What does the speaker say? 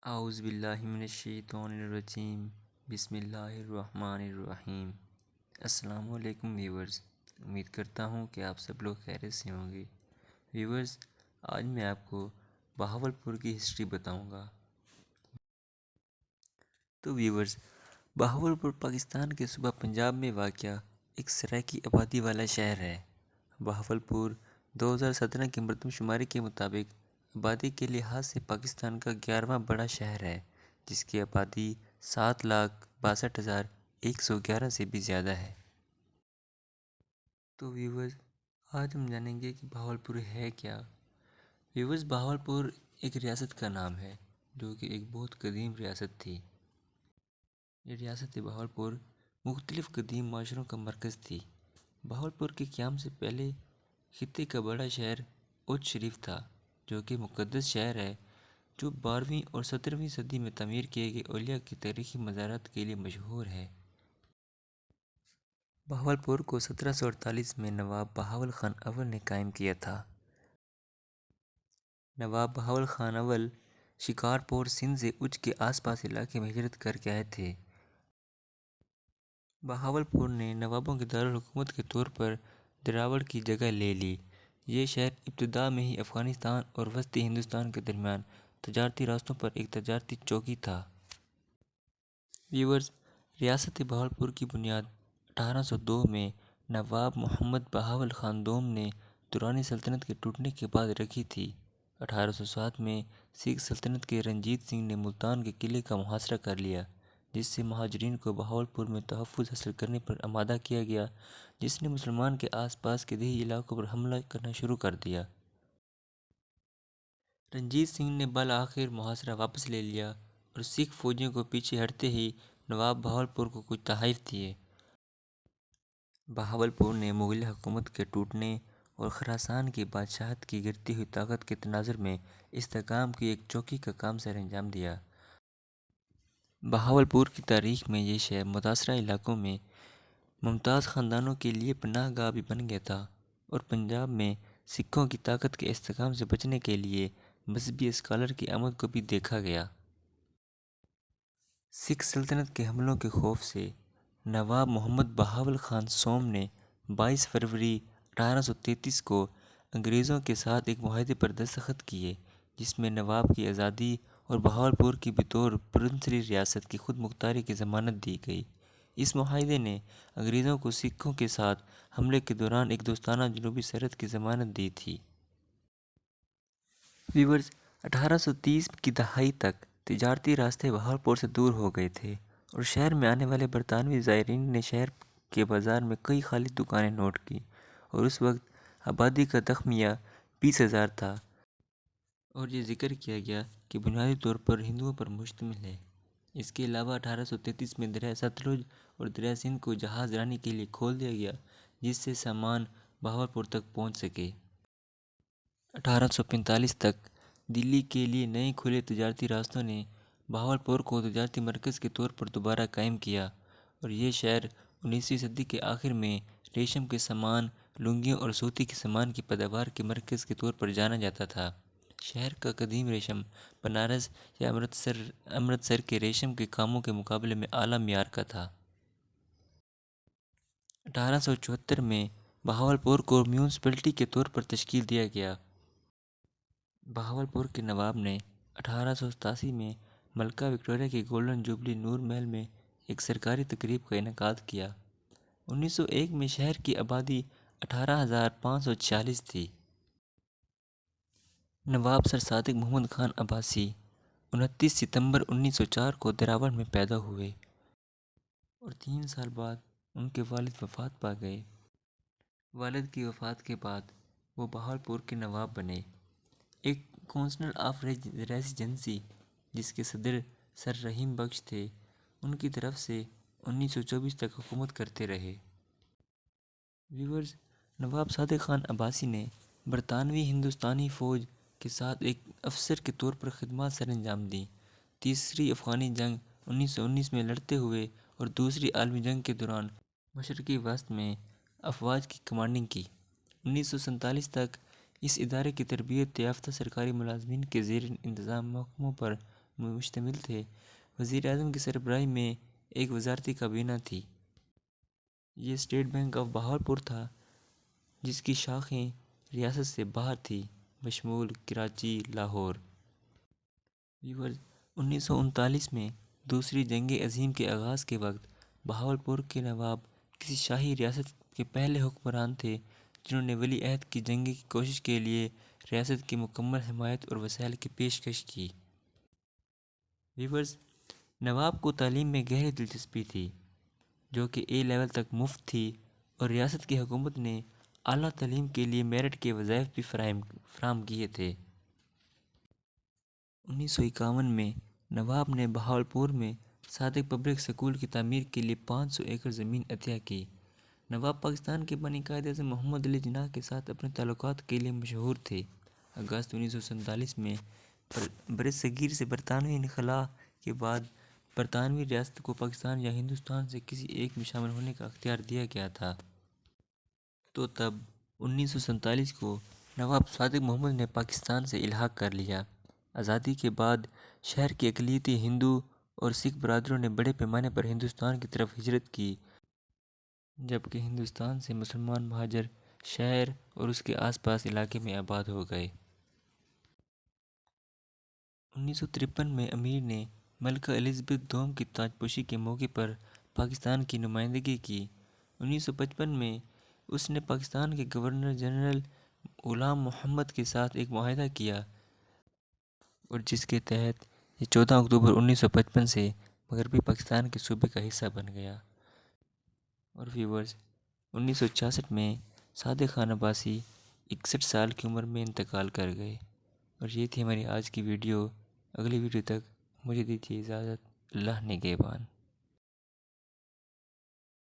اعوذ باللہ من الشیطان الرجیم بسم اللہ الرحمن الرحیم۔ السلام علیکم ویورز، امید کرتا ہوں کہ آپ سب لوگ خیریت سے ہوں گے۔ ویورز، آج میں آپ کو بہاولپور کی ہسٹری بتاؤں گا۔ تو ویورز، بہاولپور پاکستان کے صوبہ پنجاب میں واقع ایک سرائکی آبادی والا شہر ہے۔ بہاولپور 2017 کی مردم شماری کے مطابق آبادی کے لحاظ سے پاکستان کا 11واں بڑا شہر ہے، جس کی آبادی 7,62,111 سے بھی زیادہ ہے۔ تو ویورز، آج ہم جانیں گے کہ بہاولپور ہے کیا۔ ویورز، بہاولپور ایک ریاست کا نام ہے جو کہ ایک بہت قدیم ریاست تھی۔ یہ ریاست بہاولپور مختلف قدیم معاشروں کا مرکز تھی۔ بہاولپور کے قیام سے پہلے خطے کا بڑا شہر اودھ شریف تھا، جو کہ مقدس شہر ہے، جو 12ویں اور 17ویں صدی میں تعمیر کیے گئے اولیاء کے تاریخی مزارات کے لیے مشہور ہے۔ بہاولپور کو 1748 میں نواب بہاول خان اول نے قائم کیا تھا۔ نواب بہاول خان اول شکارپور سندھ سے اچ کے آس پاس علاقے میں ہجرت کر کے آئے تھے۔ بہاولپور نے نوابوں کے دارالحکومت کے طور پر دراوڑ کی جگہ لے لی۔ یہ شہر ابتدا میں ہی افغانستان اور وسطی ہندوستان کے درمیان تجارتی راستوں پر ایک تجارتی چوکی تھا۔ ویورز، ریاست بہاولپور کی بنیاد 1802 میں نواب محمد بہاول خان دوم نے درانی سلطنت کے ٹوٹنے کے بعد رکھی تھی۔ 1807 میں سکھ سلطنت کے رنجیت سنگھ نے ملتان کے قلعے کا محاصرہ کر لیا، جس سے مہاجرین کو بہاولپور میں تحفظ حاصل کرنے پر آمادہ کیا گیا، جس نے مسلمان کے آس پاس کے دیہی علاقوں پر حملہ کرنا شروع کر دیا۔ رنجیت سنگھ نے بالآخر محاصرہ واپس لے لیا اور سکھ فوجیوں کو پیچھے ہٹتے ہی نواب بہاولپور کو کچھ تحائف دیے۔ بہاولپور نے مغلیہ حکومت کے ٹوٹنے اور خراسان کی بادشاہت کی گرتی ہوئی طاقت کے تناظر میں استحکام کی ایک چوکی کا کام سر انجام دیا۔ بہاولپور کی تاریخ میں یہ شہر متاثرہ علاقوں میں ممتاز خاندانوں کے لیے پناہ گاہ بھی بن گیا تھا، اور پنجاب میں سکھوں کی طاقت کے استحکام سے بچنے کے لیے مذہبی اسکالر کی آمد کو بھی دیکھا گیا۔ سکھ سلطنت کے حملوں کے خوف سے نواب محمد بہاول خان سوم نے 22 فروری 1833 کو انگریزوں کے ساتھ ایک معاہدے پر دستخط کیے، جس میں نواب کی آزادی اور بہاولپور کی بطور پرنسلی ریاست کی خود مختاری کی ضمانت دی گئی۔ اس معاہدے نے انگریزوں کو سکھوں کے ساتھ حملے کے دوران ایک دوستانہ جنوبی سرحد کی ضمانت دی تھی۔ ویورز، 1830 کی دہائی تک تجارتی راستے بہاولپور سے دور ہو گئے تھے، اور شہر میں آنے والے برطانوی زائرین نے شہر کے بازار میں کئی خالی دکانیں نوٹ کیں، اور اس وقت آبادی کا تخمینہ 20,000 تھا، اور یہ ذکر کیا گیا کہ بنیادی طور پر ہندوؤں پر مشتمل ہے۔ اس کے علاوہ 1833 میں دریائے ستلج اور دریائے سندھ کو جہاز رانی کے لیے کھول دیا گیا، جس سے سامان بہاولپور تک پہنچ سکے۔ 1845 تک دلی کے لیے نئے کھلے تجارتی راستوں نے بہاولپور کو تجارتی مرکز کے طور پر دوبارہ قائم کیا، اور یہ شہر 19ویں صدی کے آخر میں ریشم کے سامان، لنگیوں اور سوتی کے سامان کی پیداوار کے مرکز کے طور پر جانا جاتا تھا۔ شہر کا قدیم ریشم بنارس یا امرتسر کے ریشم کے کاموں کے مقابلے میں اعلیٰ معیار کا تھا۔ 1874 میں بہاولپور کو میونسپلٹی کے طور پر تشکیل دیا گیا۔ بہاولپور کے نواب نے 1887 میں ملکہ وکٹوریہ کی گولڈن جوبلی نور محل میں ایک سرکاری تقریب کا انعقاد کیا۔ 1901 میں شہر کی آبادی 18,546 تھی۔ نواب سر صادق محمد خان عباسی 29 ستمبر 1904 کو دراوڑ میں پیدا ہوئے، اور 3 سال بعد ان کے والد وفات پا گئے۔ والد کی وفات کے بعد وہ بہاولپور کے نواب بنے۔ ایک کونسل آف ریزیڈنسی، جس کے صدر سر رحیم بخش تھے، ان کی طرف سے 1924 تک حکومت کرتے رہے۔ ویورز، نواب صادق خان عباسی نے برطانوی ہندوستانی فوج کے ساتھ ایک افسر کے طور پر خدمات سر انجام دیں۔ تیسری افغانی جنگ 1919 میں لڑتے ہوئے اور دوسری عالمی جنگ کے دوران مشرقی وسط میں افواج کی کمانڈنگ کی۔ 1947 تک اس ادارے کی تربیت یافتہ سرکاری ملازمین کے زیر انتظام محکموں پر مشتمل تھے۔ وزیر اعظم کی سربراہی میں ایک وزارتی کابینہ تھی۔ یہ اسٹیٹ بینک آف بہاولپور تھا، جس کی شاخیں ریاست سے باہر تھیں، بشمول کراچی، لاہور۔ 1939 میں دوسری جنگ عظیم کے آغاز کے وقت بہاولپور کے نواب کسی شاہی ریاست کے پہلے حکمران تھے جنہوں نے ولی عہد کی جنگ کی کوشش کے لیے ریاست کی مکمل حمایت اور وسائل کی پیشکش کی۔ نواب کو تعلیم میں گہری دلچسپی تھی، جو کہ اے لیول تک مفت تھی، اور ریاست کی حکومت نے اعلیٰ تعلیم کے لیے میرٹ کے وظائف بھی فراہم کیے تھے۔ 1951 میں نواب نے بہاولپور میں صادق پبلک سکول کی تعمیر کے لیے 500 ایکڑ زمین عطیہ کی۔ نواب پاکستان کے بانی قائد اعظم محمد علی جناح کے ساتھ اپنے تعلقات کے لیے مشہور تھے۔ اگست 1947 میں برصغیر سے برطانوی انخلاء کے بعد برطانوی ریاست کو پاکستان یا ہندوستان سے کسی ایک میں شامل ہونے کا اختیار دیا گیا تھا، تو تب 1947 کو نواب صادق محمد نے پاکستان سے الحاق کر لیا۔ آزادی کے بعد شہر کی اقلیتی ہندو اور سکھ برادروں نے بڑے پیمانے پر ہندوستان کی طرف ہجرت کی، جبکہ ہندوستان سے مسلمان مہاجر شہر اور اس کے آس پاس علاقے میں آباد ہو گئے۔ 1953 میں امیر نے ملکہ الزبتھ دوم کی تاجپوشی کے موقع پر پاکستان کی نمائندگی کی۔ 1955 میں اس نے پاکستان کے گورنر جنرل غلام محمد کے ساتھ ایک معاہدہ کیا، اور جس کے تحت یہ 14 اکتوبر 1955 سے مغربی پاکستان کے صوبے کا حصہ بن گیا۔ اور 1966 میں صادق خان عباسی 61 سال کی عمر میں انتقال کر گئے۔ اور یہ تھی ہماری آج کی ویڈیو۔ اگلی ویڈیو تک مجھے دیجیے اجازت۔ اللہ نگہبان۔